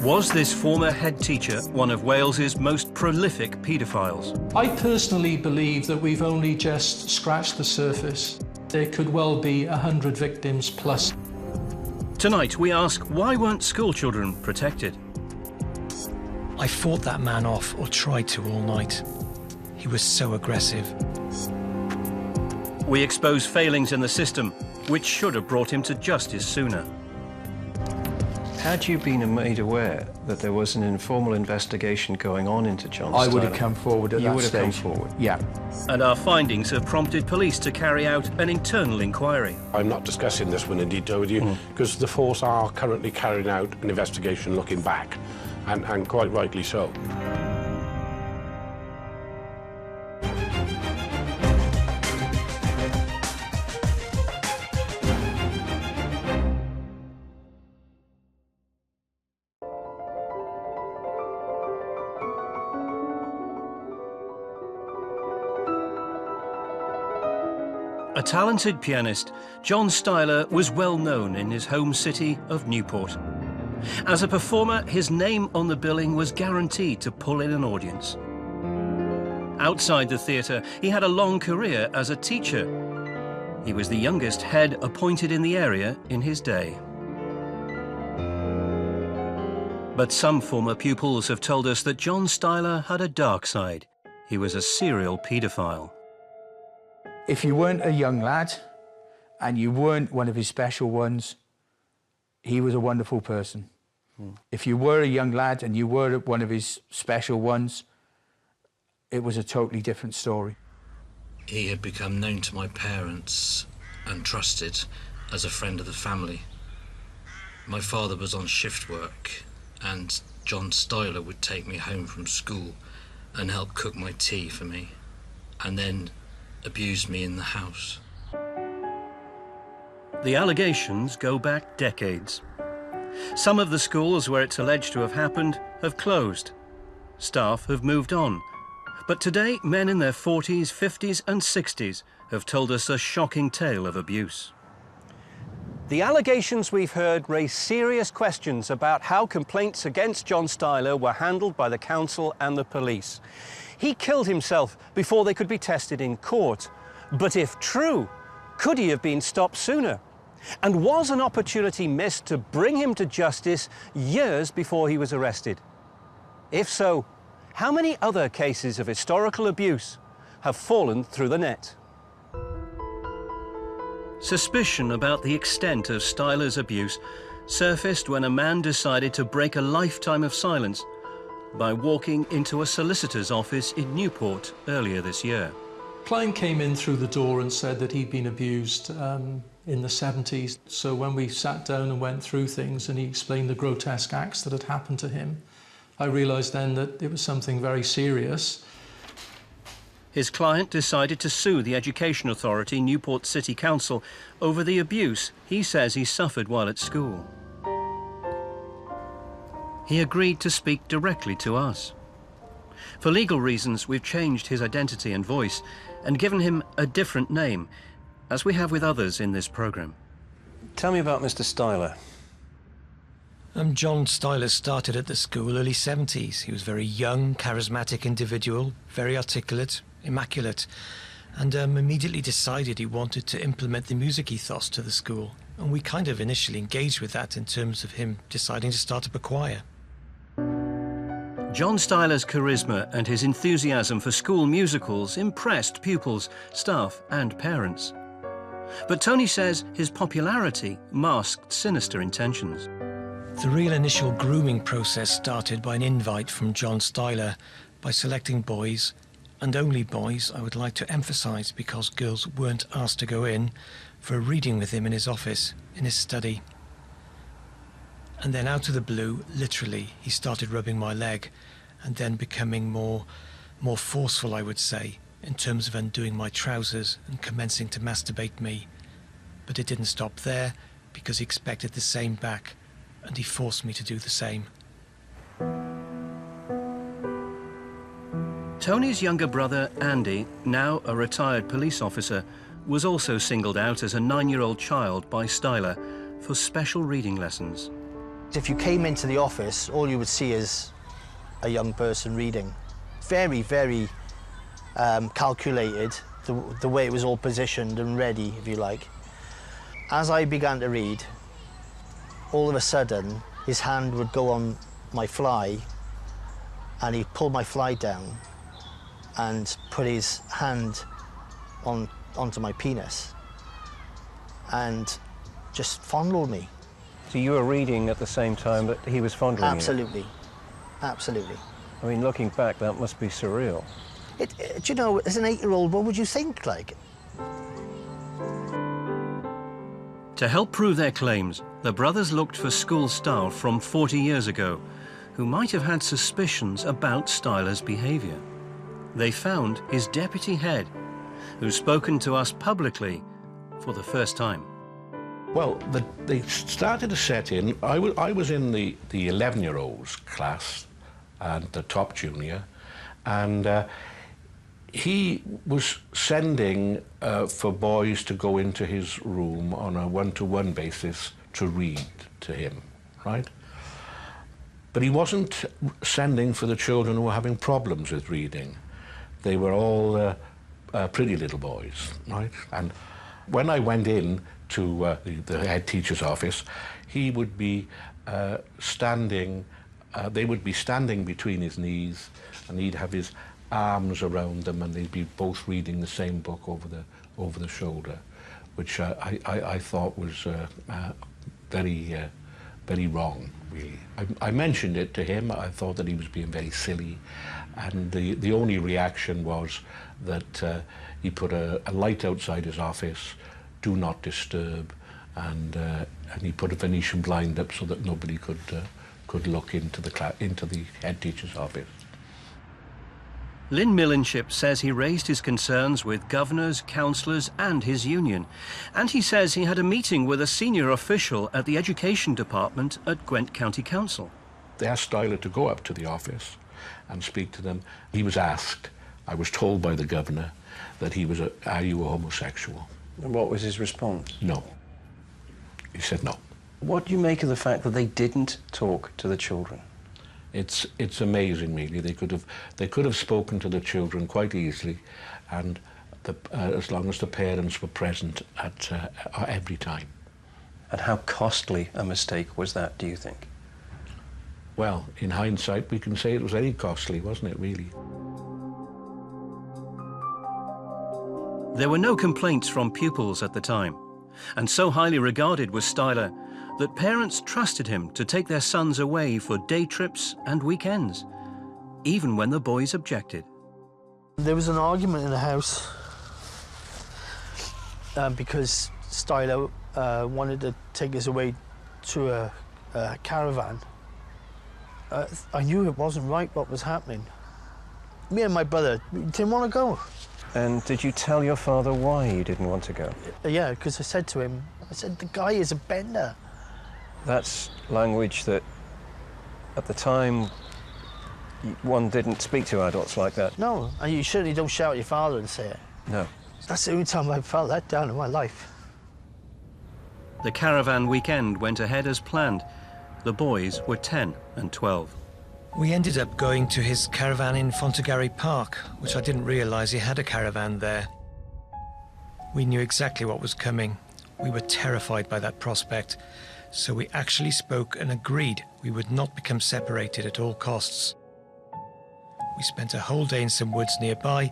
Was this former head teacher one of Wales's most prolific paedophiles? I personally believe that we've only just scratched the surface. There could well be 100 victims plus. Tonight we ask, why weren't school children protected? I fought that man off, or tried to, all night. He was so aggressive. We expose failings in the system, which should have brought him to justice sooner. Had you been made aware that there was an informal investigation going on into John I Styler? would have come forward at that stage. You would have come forward? Yeah. And our findings have prompted police to carry out an internal inquiry. I'm not discussing this one in detail with you because the force are currently carrying out an investigation looking back, and quite rightly so. A talented pianist, John Styler was well known in his home city of Newport. As a performer, his name on the billing was guaranteed to pull in an audience. Outside the theatre, he had a long career as a teacher. He was the youngest head appointed in the area in his day. But some former pupils have told us that John Styler had a dark side. He was a serial paedophile. If you weren't a young lad and you weren't one of his special ones, he was a wonderful person. If you were a young lad and you were one of his special ones, it was a totally different story. He had become known to my parents and trusted as a friend of the family. My father was on shift work, and John Styler would take me home from school and help cook my tea for me, and then abused me in the house. The allegations go back decades. Some of the schools where it's alleged to have happened have closed. Staff have moved on. But today, men in their 40s, 50s and 60s have told us a shocking tale of abuse. The allegations we've heard raise serious questions about how complaints against John Styler were handled by the council and the police. He killed himself before they could be tested in court. But if true, could he have been stopped sooner? And was an opportunity missed to bring him to justice years before he was arrested? If so, how many other cases of historical abuse have fallen through the net? Suspicion about the extent of Styler's abuse surfaced when a man decided to break a lifetime of silence by walking into a solicitor's office in Newport earlier this year. Client came in through the door and said that he'd been abused in the 70s. So when we sat down and went through things and he explained the grotesque acts that had happened to him, I realised then that it was something very serious. His client decided to sue the Education Authority, Newport City Council, over the abuse he says he suffered while at school. He agreed to speak directly to us. For legal reasons, we've changed his identity and voice and given him a different name, as we have with others in this programme. Tell me about Mr. Styler. John Styler started at the school early 70s. He was a very young, charismatic individual, very articulate, immaculate, and immediately decided he wanted to implement the music ethos to the school. And we kind of initially engaged with that in terms of him deciding to start up a choir. John Styler's charisma and his enthusiasm for school musicals impressed pupils, staff and parents. But Tony says his popularity masked sinister intentions. The real initial grooming process started by an invite from John Styler by selecting boys, and only boys, I would like to emphasise, because girls weren't asked to go in, for a reading with him in his office, in his study. And then out of the blue, literally, he started rubbing my leg and then becoming more forceful, I would say, in terms of undoing my trousers and commencing to masturbate me. But it didn't stop there, because he expected the same back, and he forced me to do the same. Tony's younger brother, Andy, now a retired police officer, was also singled out as a 9-year-old child by Styler for special reading lessons. If you came into the office, all you would see is a young person reading. Very, very calculated, the way it was all positioned and ready, if you like. As I began to read, all of a sudden, his hand would go on my fly, and he'd pull my fly down and put his hand onto my penis and just fondled me. So you were reading at the same time that he was fondling you? Absolutely. Absolutely. I mean, looking back, that must be surreal. Do you know, as an 8-year-old, what would you think, like? To help prove their claims, the brothers looked for school staff from 40 years ago who might have had suspicions about Styler's behaviour. They found his deputy head, who's spoken to us publicly for the first time. Well, they started to set in. I was in the 11-year-olds class, and the top junior, and he was sending for boys to go into his room on a one-to-one basis to read to him, right? But he wasn't sending for the children who were having problems with reading. They were all pretty little boys, right? And when I went in to the head teacher's office, he would be standing, they would be standing between his knees, and he'd have his arms around them, and they'd be both reading the same book over the shoulder, which I thought was very wrong, really. I mentioned it to him. I thought that he was being very silly, and the only reaction was that he put a light outside his office, do not disturb, and he put a Venetian blind up so that nobody could look into the head teacher's office. Lynn Millenship says he raised his concerns with governors, councillors and his union. And he says he had a meeting with a senior official at the Education Department at Gwent County Council. They asked Styler to go up to the office and speak to them. He was asked, I was told by the governor, that he was are you a homosexual? And what was his response? No. He said no. What do you make of the fact that they didn't talk to the children? It's amazing, really. They could have spoken to the children quite easily, and as long as the parents were present at every time. And how costly a mistake was that, do you think? Well, in hindsight, we can say it was very costly, wasn't it, really? There were no complaints from pupils at the time, and so highly regarded was Styler that parents trusted him to take their sons away for day trips and weekends, even when the boys objected. There was an argument in the house because Styler wanted to take us away to a caravan. I knew it wasn't right what was happening. Me and my brother didn't want to go. And did you tell your father why you didn't want to go? Yeah, because I said to him, the guy is a bender. That's language that, at the time, one didn't speak to adults like that. No, and you certainly don't shout at your father and say it. No. That's the only time I felt that down in my life. The caravan weekend went ahead as planned. The boys were 10 and 12. We ended up going to his caravan in Fontagary Park, which I didn't realise he had a caravan there. We knew exactly what was coming. We were terrified by that prospect, so we actually spoke and agreed we would not become separated at all costs. We spent a whole day in some woods nearby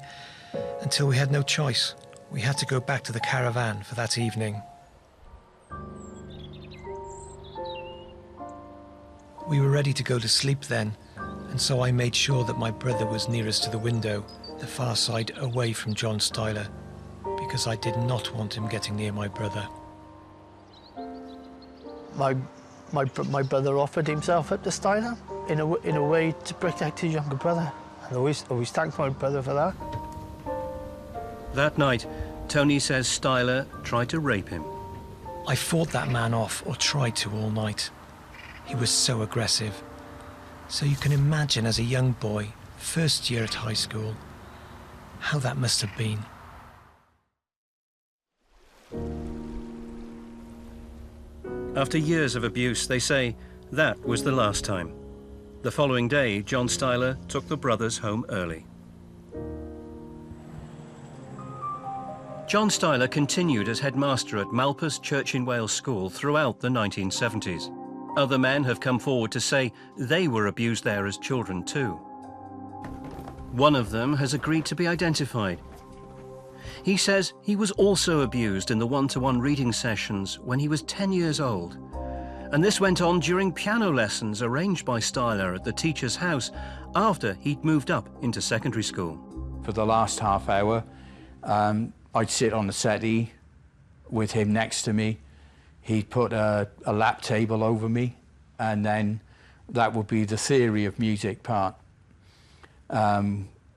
until we had no choice. We had to go back to the caravan for that evening. We were ready to go to sleep then, and so I made sure that my brother was nearest to the window, the far side away from John Styler, because I did not want him getting near my brother. My brother offered himself up to Styler in a way to protect his younger brother. I always thanked my brother for that. That night, Tony says Styler tried to rape him. I fought that man off, or tried to, all night. He was so aggressive. So you can imagine, as a young boy, first year at high school, how that must have been. After years of abuse, they say, That was the last time. The following day, John Styler took the brothers home early. John Styler continued as headmaster at Malpas Church in Wales School throughout the 1970s. Other men have come forward to say they were abused there as children too. One of them has agreed to be identified. He says he was also abused in the one-to-one reading sessions when he was 10 years old. And this went on during piano lessons arranged by Styler at the teacher's house after he'd moved up into secondary school. For the last half hour, I'd sit on the settee with him next to me. He'd put a lap table over me, and then that would be the theory of music part,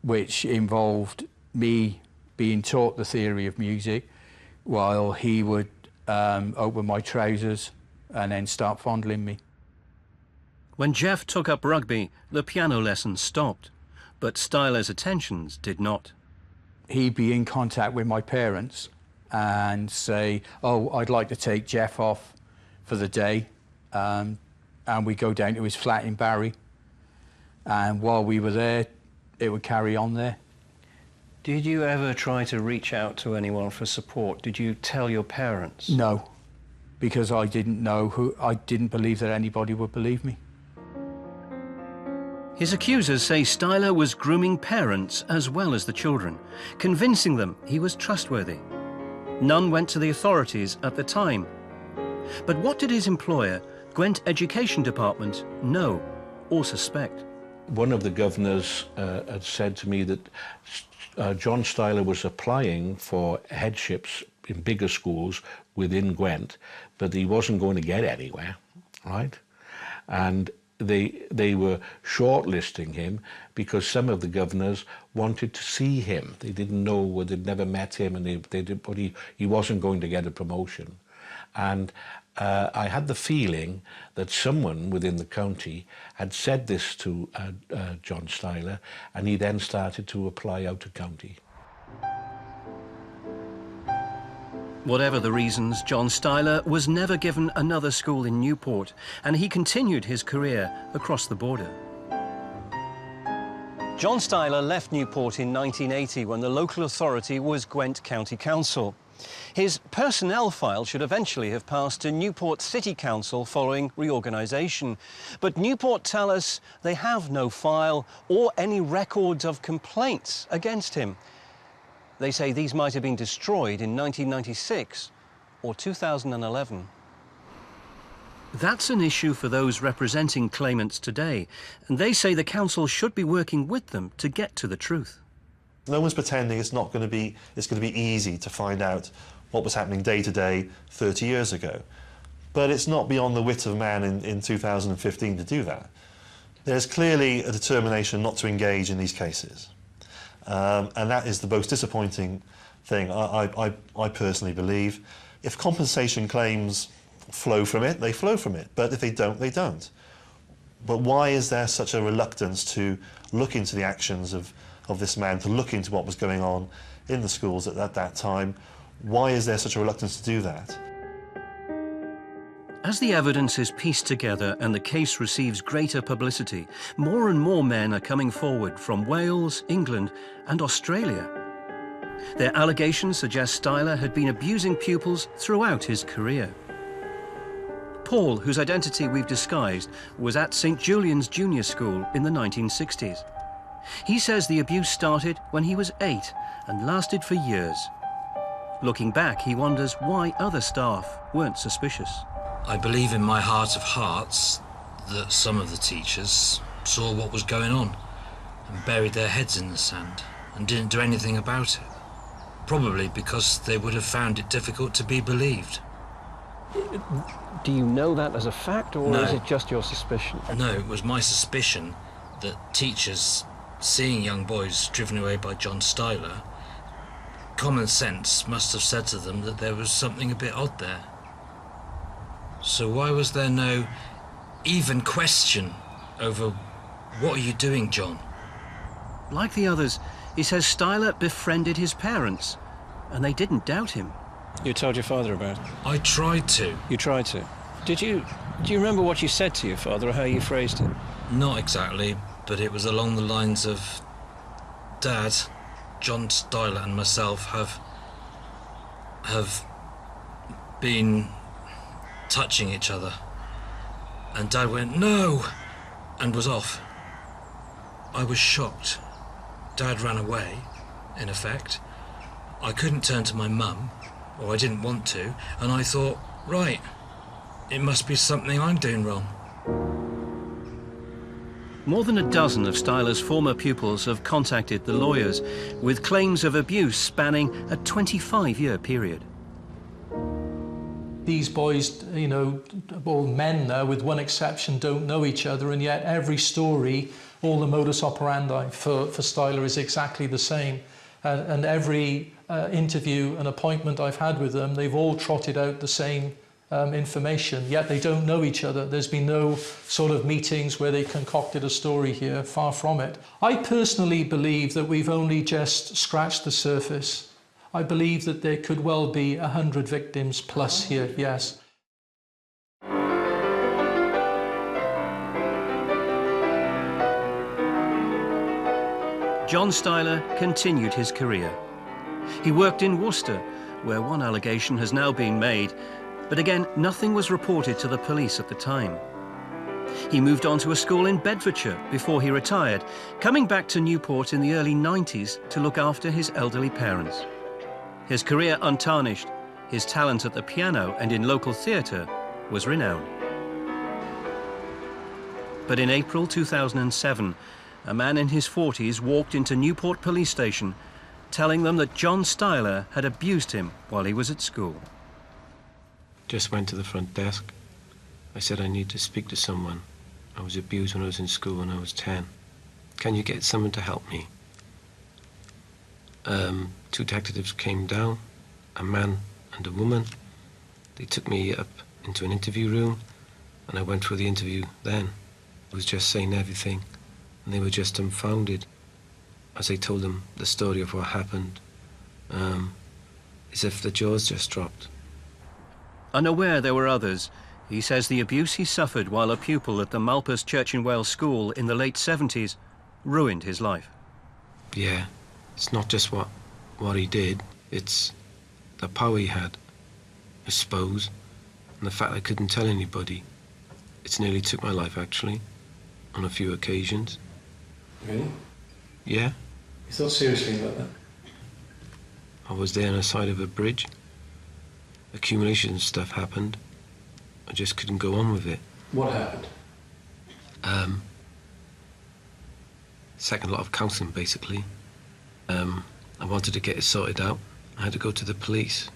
which involved me being taught the theory of music while he would open my trousers and then start fondling me. When Jeff took up rugby, the piano lessons stopped, but Styler's attentions did not. He'd be in contact with my parents and say, oh, I'd like to take Jeff off for the day. And we'd go down to his flat in Barry. And while we were there, it would carry on there. Did you ever try to reach out to anyone for support? Did you tell your parents? No, because I didn't know I didn't believe that anybody would believe me. His accusers say Styler was grooming parents as well as the children, convincing them he was trustworthy. None went to the authorities at the time. But what did his employer, Gwent Education Department, know or suspect? One of the governors had said to me that John Styler was applying for headships in bigger schools within Gwent, but he wasn't going to get anywhere, right? And they were shortlisting him because some of the governors wanted to see him. They didn't know, or they'd never met him, and but he wasn't going to get a promotion. And I had the feeling that someone within the county had said this to John Styler, and he then started to apply out of county. Whatever the reasons, John Styler was never given another school in Newport, and he continued his career across the border. John Styler left Newport in 1980 when the local authority was Gwent County Council. His personnel file should eventually have passed to Newport City Council following reorganisation. But Newport tell us they have no file or any records of complaints against him. They say these might have been destroyed in 1996 or 2011. That's an issue for those representing claimants today, and they say the council should be working with them to get to the truth. No one's pretending it's going to be easy to find out what was happening day to day 30 years ago. But it's not beyond the wit of man in 2015 to do that. There's clearly a determination not to engage in these cases. And that is the most disappointing thing, I personally believe. If compensation claims flow from it, they flow from it. But if they don't, they don't. But why is there such a reluctance to look into the actions of this man, to look into what was going on in the schools at that time? Why is there such a reluctance to do that? As the evidence is pieced together and the case receives greater publicity, more and more men are coming forward from Wales, England and Australia. Their allegations suggest Styler had been abusing pupils throughout his career. Paul, whose identity we've disguised, was at St. Julian's Junior School in the 1960s. He says the abuse started when he was 8 and lasted for years. Looking back, he wonders why other staff weren't suspicious. I believe in my heart of hearts that some of the teachers saw what was going on and buried their heads in the sand and didn't do anything about it. Probably because they would have found it difficult to be believed. Do you know that as a fact, or is it just your suspicion? No, it was my suspicion that teachers, seeing young boys driven away by John Styler, common sense must have said to them that there was something a bit odd there. So why was there no even question over, what are you doing, John? Like the others, he says Styler befriended his parents, and they didn't doubt him. You told your father about it? I tried to. You tried to. Did you Do you remember what you said to your father or how you phrased it? Not exactly, but it was along the lines of, Dad, John Styler and myself have been touching each other. And Dad went, no, and was off. I was shocked. Dad ran away, in effect. I couldn't turn to my mum, or I didn't want to, and I thought, right, it must be something I'm doing wrong. More than a dozen of Styler's former pupils have contacted the lawyers with claims of abuse spanning a 25-year period. These boys, you know, all men now, with one exception, don't know each other, and yet every story, all the modus operandi for Styler is exactly the same. And every interview and appointment I've had with them, they've all trotted out the same information, yet they don't know each other. There's been no sort of meetings where they concocted a story here, far from it. I personally believe that we've only just scratched the surface. I believe that there could well be 100 victims plus here, yes. John Styler continued his career. He worked in Worcester, where one allegation has now been made, but again, nothing was reported to the police at the time. He moved on to a school in Bedfordshire before he retired, coming back to Newport in the early 90s to look after his elderly parents. His career untarnished, his talent at the piano and in local theatre was renowned. But in April 2007, a man in his 40s walked into Newport Police Station, telling them that John Styler had abused him while he was at school. Just went to the front desk. I said I need to speak to someone. I was abused when I was in school when I was 10. Can you get someone to help me? Two detectives came down, a man and a woman. They took me up into an interview room, and I went through the interview then. I was just saying everything, and they were just dumbfounded as I told them the story of what happened, as if the jaws just dropped. Unaware there were others, he says the abuse he suffered while a pupil at the Malpas Church in Wales school in the late 70s ruined his life. Yeah, it's not just what he did, it's the power he had, I suppose, and the fact I couldn't tell anybody. It's nearly took my life, actually, on a few occasions. Really? Yeah. You thought seriously about that? I was there on the side of a bridge. Accumulation stuff happened. I just couldn't go on with it. What happened? Second lot of counselling, basically. I wanted to get it sorted out. I had to go to the police.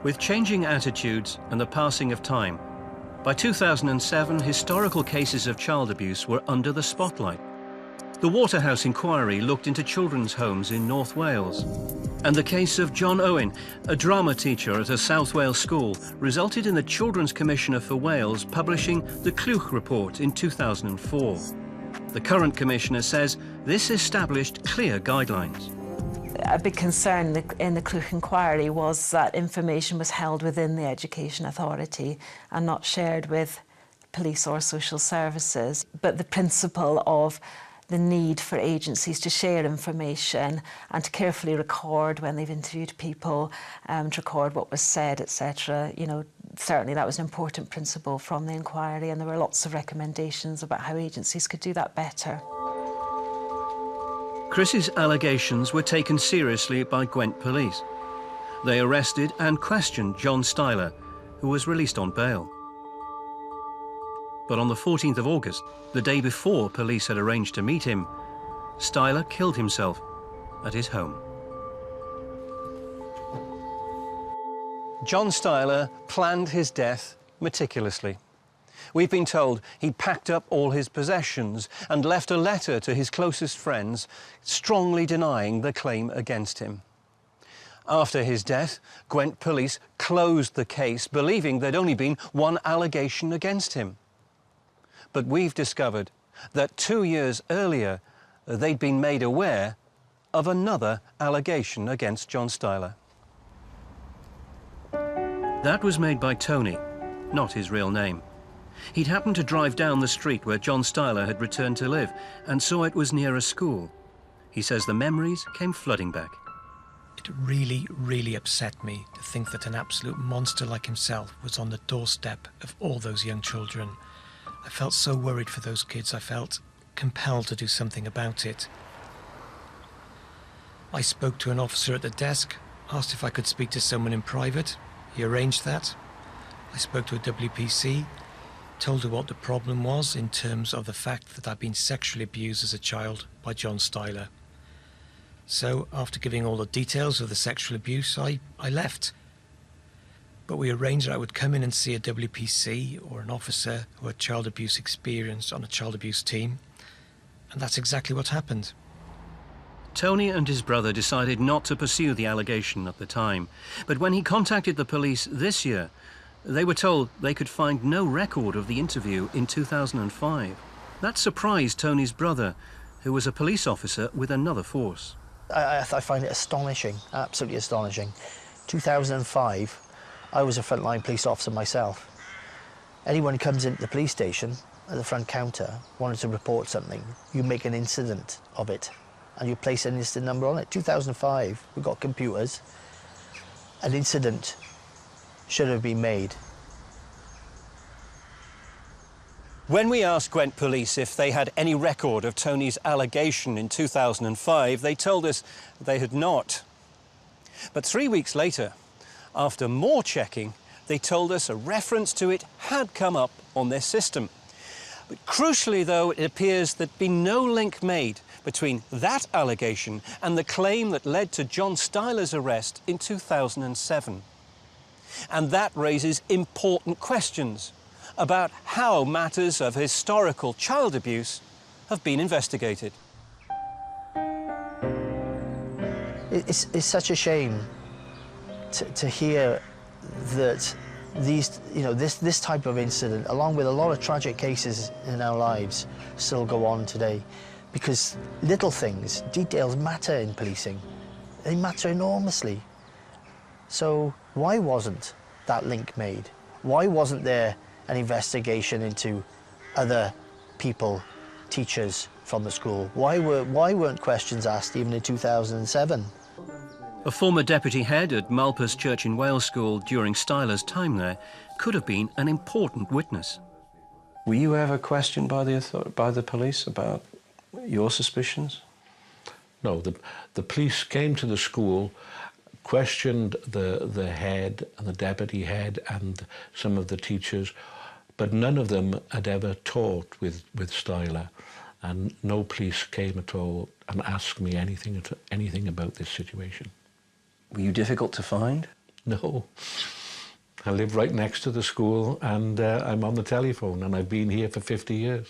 With changing attitudes and the passing of time, by 2007, historical cases of child abuse were under the spotlight. The Waterhouse inquiry looked into children's homes in North Wales. And the case of John Owen, a drama teacher at a South Wales school, resulted in the Children's Commissioner for Wales publishing the Clwch Report in 2004. The current commissioner says this established clear guidelines. A big concern in the Clwch inquiry was that information was held within the Education Authority and not shared with police or social services. But the principle of the need for agencies to share information and to carefully record when they've interviewed people, to record what was said, etc. You know, certainly that was an important principle from the inquiry, and there were lots of recommendations about how agencies could do that better. Chris's allegations were taken seriously by Gwent police. They arrested and questioned John Styler, who was released on bail. But on the 14th of August, the day before police had arranged to meet him, Styler killed himself at his home. John Styler planned his death meticulously. We've been told he packed up all his possessions and left a letter to his closest friends, strongly denying the claim against him. After his death, Gwent police closed the case, believing there'd only been one allegation against him. But we've discovered that 2 years earlier, they'd been made aware of another allegation against John Styler. That was made by Tony, not his real name. He'd happened to drive down the street where John Styler had returned to live and saw it was near a school. He says the memories came flooding back. It really, really upset me to think that an absolute monster like himself was on the doorstep of all those young children. I felt so worried for those kids. I felt compelled to do something about it. I spoke to an officer at the desk, asked if I could speak to someone in private. He arranged that. I spoke to a WPC, told her what the problem was in terms of the fact that I'd been sexually abused as a child by John Styler. So, after giving all the details of the sexual abuse, I left. But we arranged that I would come in and see a WPC or an officer who had child abuse experience on a child abuse team. And that's exactly what happened. Tony and his brother decided not to pursue the allegation at the time. But when he contacted the police this year, they were told they could find no record of the interview in 2005. That surprised Tony's brother, who was a police officer with another force. I find it astonishing, absolutely astonishing. 2005, I was a frontline police officer myself. Anyone who comes into the police station at the front counter wanted to report something, you make an incident of it and you place an incident number on it. 2005, we've got computers. An incident should have been made. When we asked Gwent Police if they had any record of Tony's allegation in 2005, they told us they had not. But 3 weeks later, after more checking, they told us a reference to it had come up on their system. But crucially, though, it appears there'd been no link made between that allegation and the claim that led to John Styler's arrest in 2007. And that raises important questions about how matters of historical child abuse have been investigated. It's such a shame to hear that this type of incident, along with a lot of tragic cases in our lives, still go on today. Because little things, details matter in policing. They matter enormously. So why wasn't that link made? Why wasn't there an investigation into other people, teachers from the school? Why weren't questions asked even in 2007? A former deputy head at Malpas Church in Wales School during Styler's time there could have been an important witness. Were you ever questioned by the police about your suspicions? No, the police came to the school, questioned the head and the deputy head and some of the teachers, but none of them had ever taught with Styler, and no police came at all and asked me anything about this situation. Were you difficult to find? No. I live right next to the school, and I'm on the telephone, and I've been here for 50 years.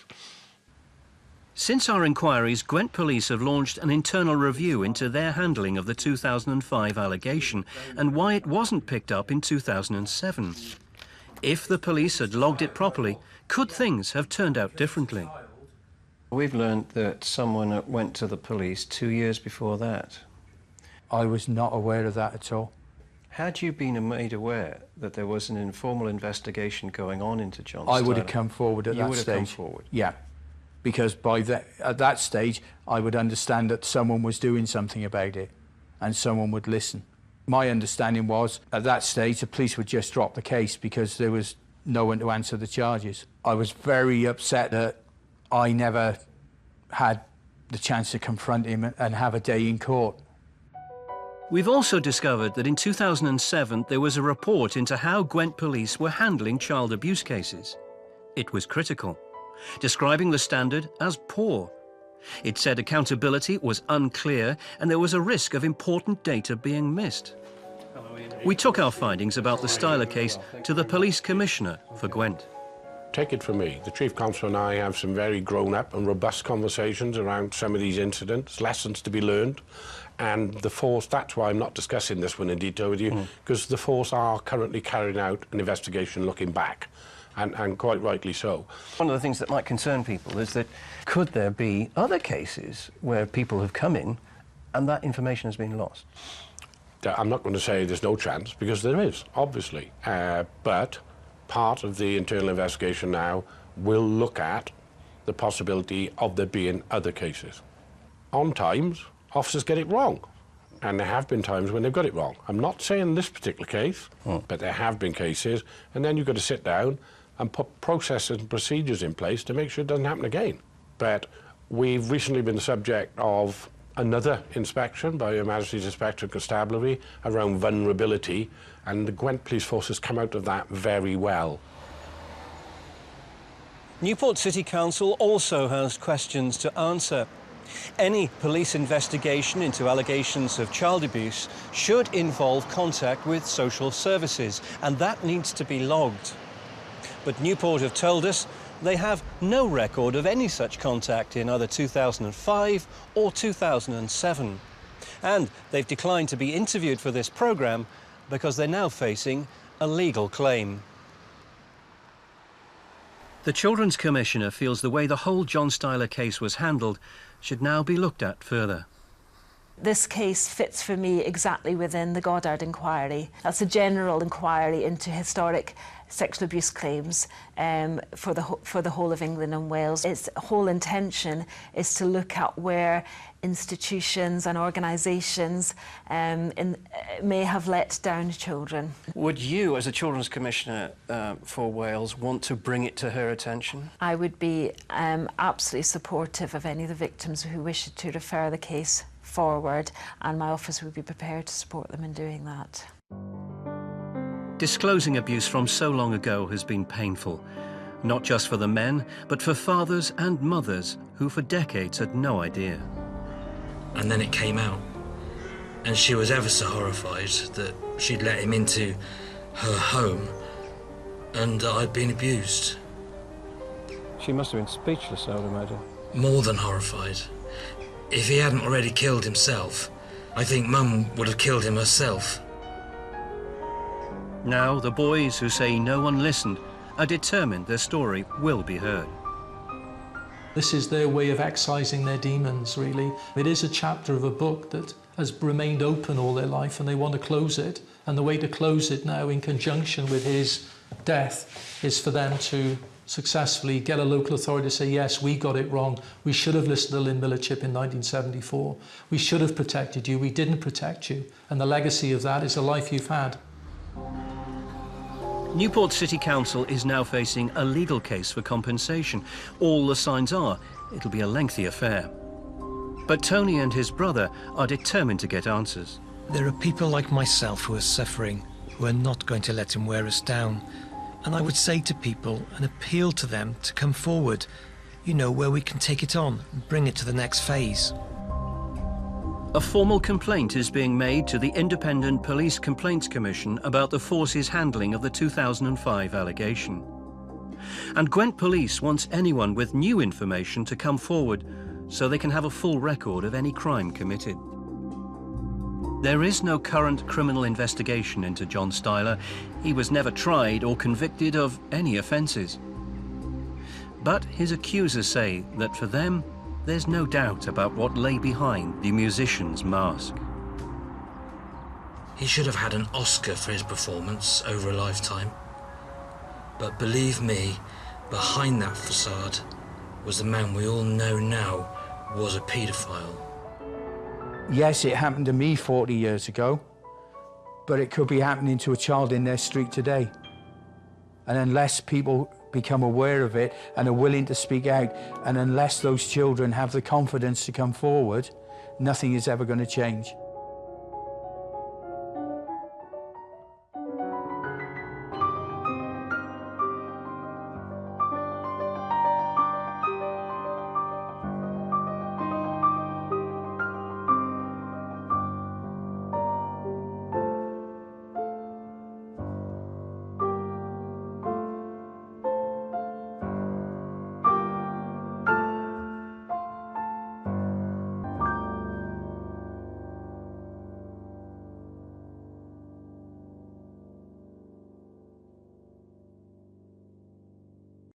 Since our inquiries, Gwent Police have launched an internal review into their handling of the 2005 allegation and why it wasn't picked up in 2007. If the police had logged it properly, could things have turned out differently? We've learned that someone went to the police 2 years before that. I was not aware of that at all. Had you been made aware that there was an informal investigation going on into John Styler? I would have come forward at that stage. You would have come forward? Yeah, because at that stage, I would understand that someone was doing something about it and someone would listen. My understanding was, at that stage, the police would just drop the case because there was no one to answer the charges. I was very upset that I never had the chance to confront him and have a day in court. We've also discovered that in 2007 there was a report into how Gwent Police were handling child abuse cases. It was critical, describing the standard as poor. It said accountability was unclear and there was a risk of important data being missed. We took our findings about the Styler case to the police commissioner for Gwent. Take it from me, the Chief Constable and I have some very grown-up and robust conversations around some of these incidents, lessons to be learned, and the force, that's why I'm not discussing this one in detail with you, because the force are currently carrying out an investigation looking back, and quite rightly so. One of the things that might concern people is that could there be other cases where people have come in and that information has been lost? I'm not going to say there's no chance, because there is, obviously. But part of the internal investigation now will look at the possibility of there being other cases. On times, officers get it wrong. And there have been times when they've got it wrong. I'm not saying this particular case, but there have been cases, and then you've got to sit down and put processes and procedures in place to make sure it doesn't happen again. But we've recently been the subject of another inspection by Her Majesty's Inspector of Constabulary around vulnerability, and the Gwent Police Force has come out of that very well. Newport City Council also has questions to answer. Any police investigation into allegations of child abuse should involve contact with social services, and that needs to be logged. But Newport have told us they have no record of any such contact in either 2005 or 2007. And they've declined to be interviewed for this programme because they're now facing a legal claim. The Children's Commissioner feels the way the whole John Styler case was handled should now be looked at further. This case fits for me exactly within the Goddard inquiry. That's a general inquiry into historic sexual abuse claims for the whole of England and Wales. Its whole intention is to look at where institutions and organisations may have let down children. Would you, as a Children's Commissioner for Wales, want to bring it to her attention? I would be absolutely supportive of any of the victims who wish to refer the case forward, and my office would be prepared to support them in doing that. Disclosing abuse from so long ago has been painful, not just for the men, but for fathers and mothers who for decades had no idea. And then it came out, and she was ever so horrified that she'd let him into her home and that I'd been abused. She must have been speechless, I would imagine. More than horrified. If he hadn't already killed himself, I think Mum would have killed him herself. Now the boys who say no one listened are determined their story will be heard. This is their way of excising their demons, really. It is a chapter of a book that has remained open all their life, and they want to close it. And the way to close it now, in conjunction with his death, is for them to successfully get a local authority to say, yes, we got it wrong. We should have listened to Lynn Miller-Chip in 1974. We should have protected you. We didn't protect you. And the legacy of that is the life you've had. Newport City Council is now facing a legal case for compensation. All the signs are it'll be a lengthy affair. But Tony and his brother are determined to get answers. There are people like myself who are suffering, who are not going to let him wear us down. And I would say to people and appeal to them to come forward, you know, where we can take it on and bring it to the next phase. A formal complaint is being made to the Independent Police Complaints Commission about the force's handling of the 2005 allegation. And Gwent Police wants anyone with new information to come forward so they can have a full record of any crime committed. There is no current criminal investigation into John Styler. He was never tried or convicted of any offences. But his accusers say that for them, there's no doubt about what lay behind the musician's mask. He should have had an Oscar for his performance over a lifetime. But believe me, behind that facade was the man we all know now was a paedophile. Yes, it happened to me 40 years ago, but it could be happening to a child in their street today. And unless people become aware of it and are willing to speak out, and unless those children have the confidence to come forward, nothing is ever going to change.